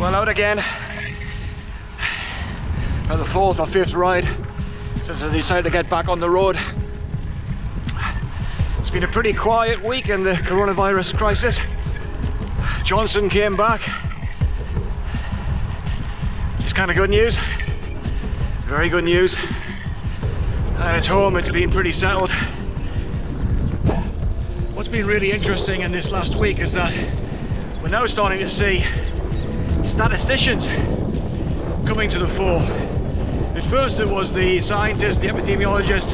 Well, out again for the 4th or 5th ride since I decided to get back on the road. It's been a pretty quiet week in the coronavirus crisis. Johnson came back. It's kind of good news, very good news. And at home it's been pretty settled. What's been really interesting in this last week is that we're now starting to see statisticians coming to the fore. At first it was the scientist, the epidemiologist,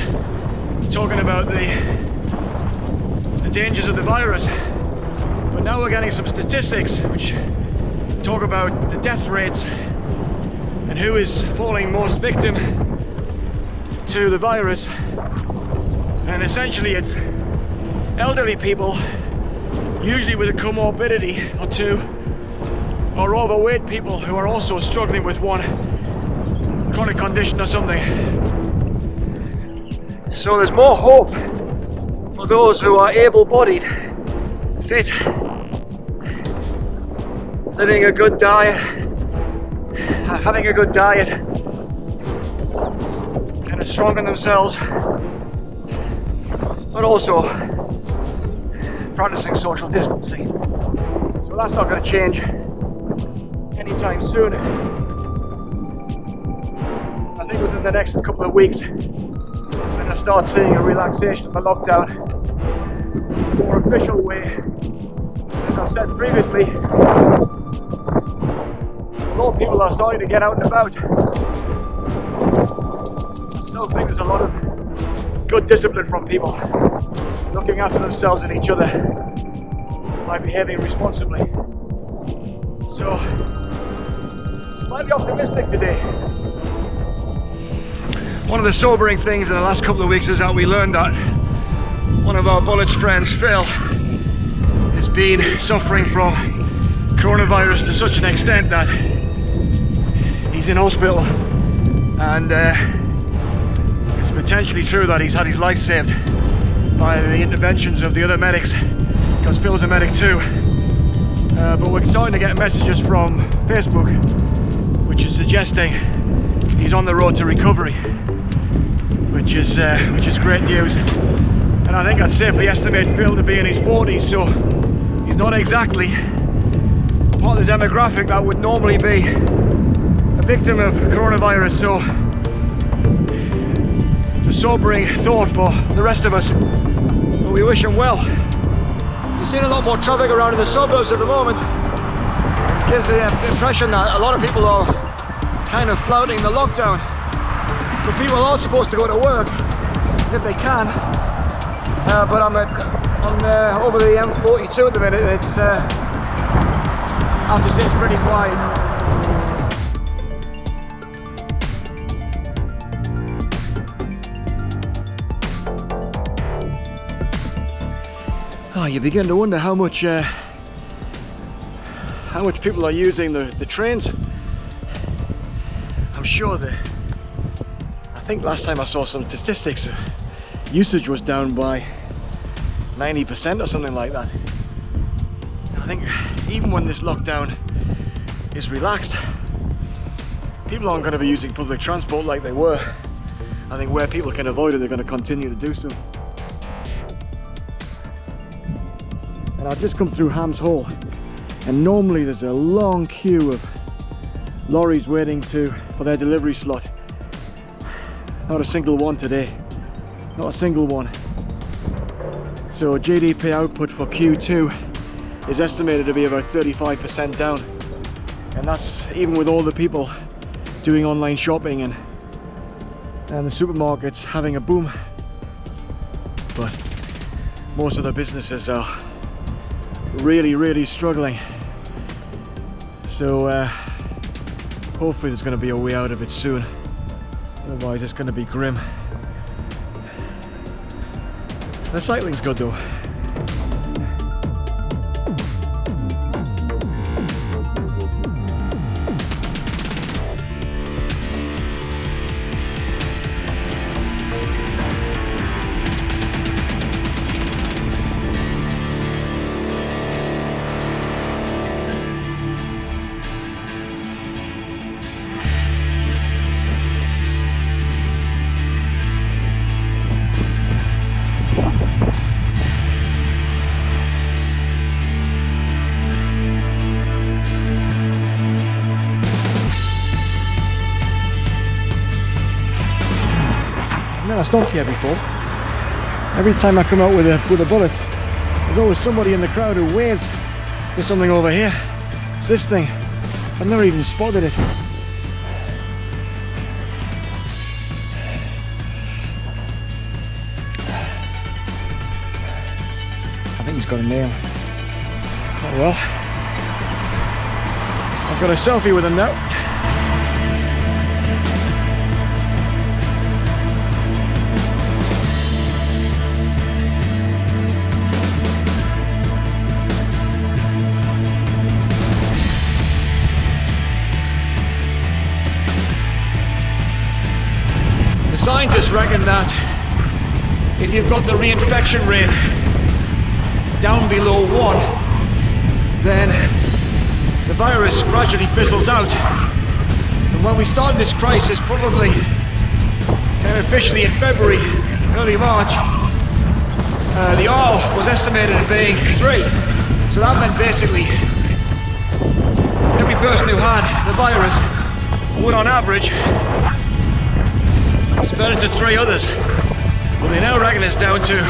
talking about the dangers of the virus. But now we're getting some statistics which talk about the death rates and who is falling most victim to the virus. And essentially it's elderly people, usually with a comorbidity or two, or overweight people who are also struggling with one chronic condition or something. So there's more hope for those who are able-bodied, fit, living a good diet, having a good diet, kind of strong in themselves, but also practicing social distancing. So that's not going to change anytime soon. I think within the next couple of weeks we're going to start seeing a relaxation of the lockdown, a more official way. As I've said previously, a lot of people are starting to get out and about. I still think there's a lot of good discipline from people, looking after themselves and each other by behaving responsibly. So, slightly optimistic today. One of the sobering things in the last couple of weeks is that we learned that one of our Bullets friends, Phil, has been suffering from coronavirus to such an extent that he's in hospital, and it's potentially true that he's had his life saved by the interventions of the other medics, because Phil's a medic too. But we're starting to get messages from Facebook which is suggesting he's on the road to recovery, which is great news. And I think I'd safely estimate Phil to be in his 40s, so he's not exactly part of the demographic that would normally be a victim of coronavirus. So it's a sobering thought for the rest of us, but we wish him well. You're seeing a lot more traffic around in the suburbs at the moment. It gives the impression that a lot of people are kind of flouting the lockdown, but people are supposed to go to work if they can. But I'm over the M42 at the minute. It's I have to say it's pretty quiet. Oh, you begin to wonder how much people are using the trains. I'm sure that, I think last time I saw some statistics, usage was down by 90% or something like that. I think even when this lockdown is relaxed, people aren't going to be using public transport like they were. I think where people can avoid it, they're going to continue to do so. And I've just come through Hams Hall, and normally there's a long queue of lorries waiting for their delivery slot. Not a single one today, not a single one. So GDP output for Q2 is estimated to be about 35% down, and that's even with all the people doing online shopping and the supermarkets having a boom. But most of the businesses are really struggling. So hopefully there's going to be a way out of it soon, otherwise it's going to be grim. The cycling's good though. never stopped here before. Every time I come out with a bullet, there's always somebody in the crowd who waves for something over here. It's this thing. I've never even spotted it. I think he's got a nail. Oh well. I've got a selfie with him now. The scientists reckon that if you've got the reinfection rate down below 1, then the virus gradually fizzles out. And when we started this crisis, probably officially in February, early March, the R was estimated at being 3. So that meant basically every person who had the virus would on average spread it to 3 others. Well, they now reckon it's down to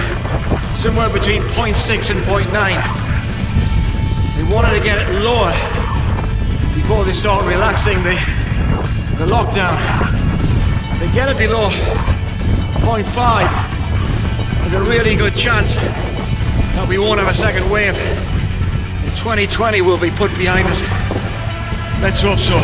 somewhere between 0.6 and 0.9. They wanted to get it lower before they start relaxing the lockdown. If they get it below 0.5, there's a really good chance that we won't have a second wave. 2020 will be put behind us. Let's hope so.